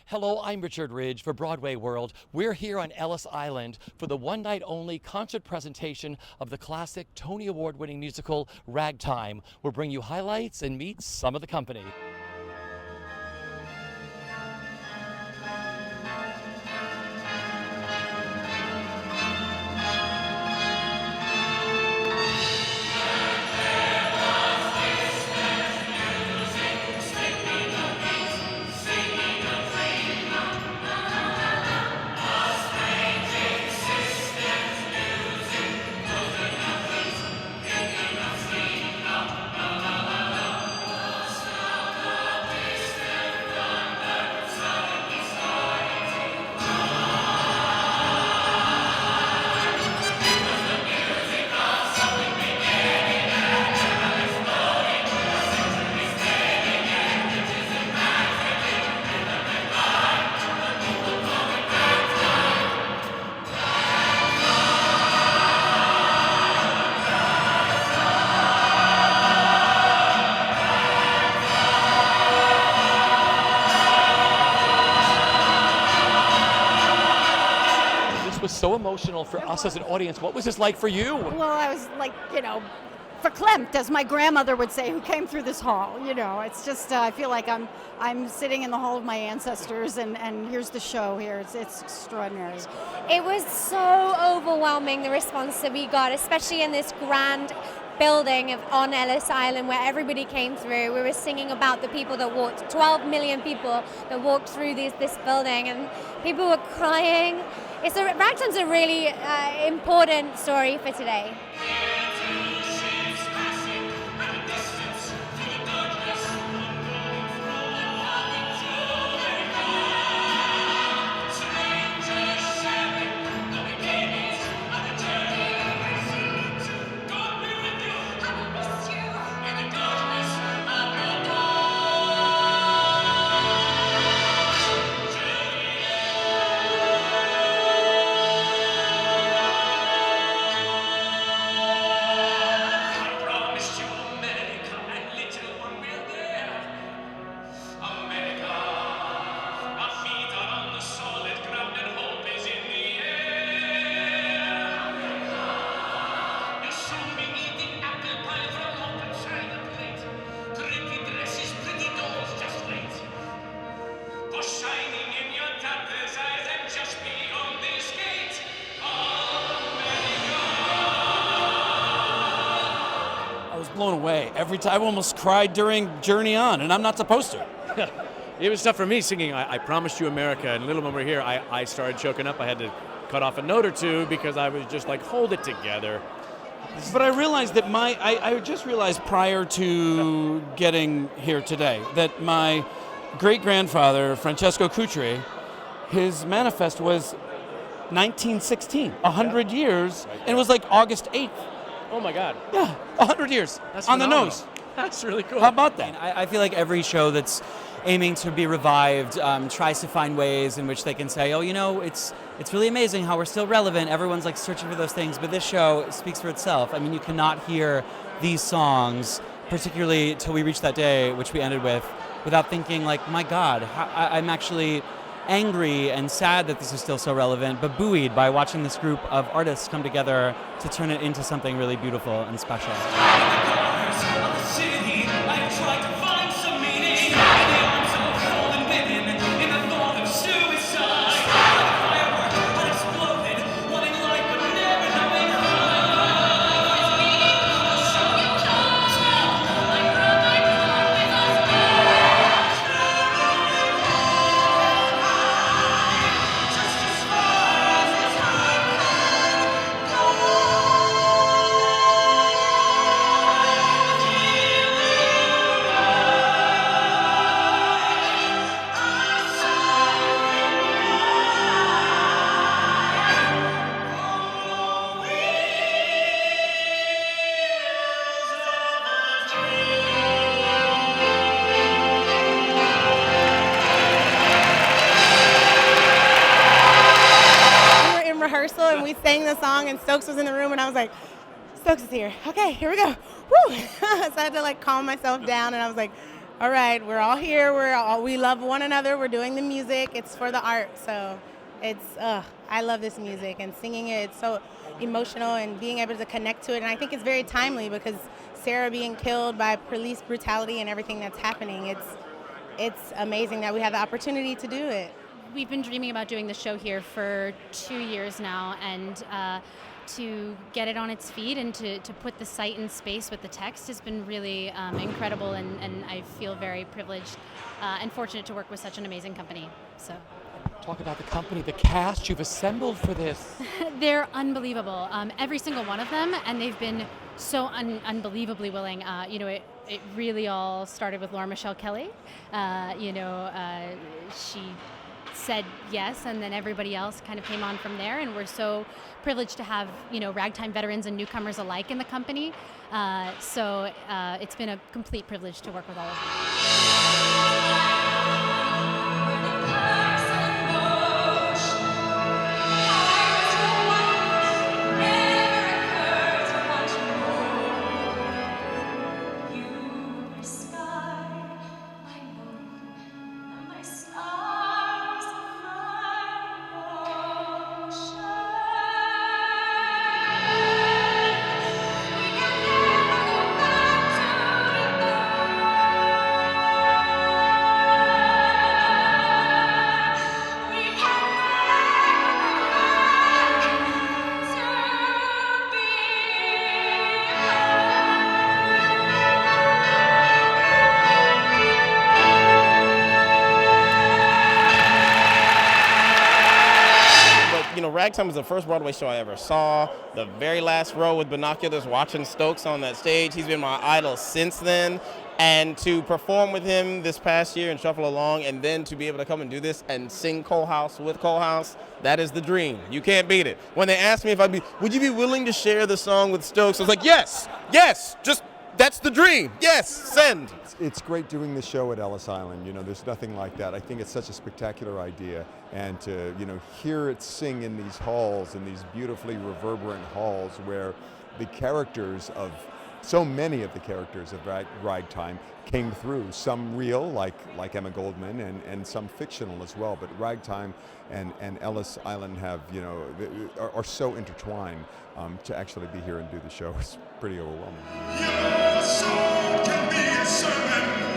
Hello, I'm Richard Ridge for Broadway World. We're here on Ellis Island for the one-night-only concert presentation of the classic Tony Award-winning musical Ragtime. We'll bring you highlights and meet some of the company. Was so emotional for us as an audience. What was this like for you? Well, I was like, verklempt, as my grandmother would say, who came through this hall. It's just, I feel like I'm sitting in the hall of my ancestors, and here's the show here. It's extraordinary. It was so overwhelming, the response that we got, especially in this grand building on Ellis Island where everybody came through. We were singing about the people that walked, 12 million people that walked through this building, and people were crying. Ragtime's a really important story for today. Blown away. Every time I almost cried during Journey On, and I'm not supposed to. It was tough for me singing I Promised You America, and little when we were here, I started choking up. I had to cut off a note or two because I was just like, hold it together. But I realized that I just realized prior to getting here today that my great-grandfather, Francesco Cutri, his manifest was 1916, 100 years, and it was like August 8th. Oh my God. Yeah, 100 years. That's on phenomenal. The nose. That's really cool. How about that? I feel like every show that's aiming to be revived tries to find ways in which they can say, it's really amazing how we're still relevant. Everyone's like searching for those things, but this show speaks for itself. I mean, you cannot hear these songs, particularly till we reach that day, which we ended with, without thinking like, my God, I'm actually angry and sad that this is still so relevant, but buoyed by watching this group of artists come together to turn it into something really beautiful and special. And we sang the song, and Stokes was in the room, and I was like, Stokes is here. Okay, here we go. Woo! So I had to like calm myself down, and I was like, all right, we're all here. We love one another. We're doing the music. It's for the art. So I love this music and singing it. It's so emotional and being able to connect to it. And I think it's very timely because Sarah being killed by police brutality and everything that's happening. It's amazing that we have the opportunity to do it. We've been dreaming about doing the show here for 2 years now, and to get it on its feet and to put the site in space with the text has been really incredible, and I feel very privileged and fortunate to work with such an amazing company. So. Talk about the company, the cast you've assembled for this. They're unbelievable, every single one of them, and they've been so unbelievably willing. It really all started with Laura Michelle Kelly. She said yes, and then everybody else kind of came on from there, and we're so privileged to have ragtime veterans and newcomers alike in the company. So it's been a complete privilege to work with all of them. Ragtime was the first Broadway show I ever saw. The very last row with binoculars watching Stokes on that stage. He's been my idol since then. And to perform with him this past year and shuffle along, and then to be able to come and do this and sing Coalhouse with Coalhouse, that is the dream. You can't beat it. When they asked me would you be willing to share the song with Stokes? I was like, yes, that's the dream. Yes, send. It's great doing the show at Ellis Island. There's nothing like that. I think it's such a spectacular idea, and to hear it sing in these halls, in these beautifully reverberant halls, where the characters of so many of the characters of Ragtime came through. Some real, like Emma Goldman, and some fictional as well. But Ragtime and Ellis Island are so intertwined. To actually be here and do the show is pretty overwhelming. Your soul can be a sermon.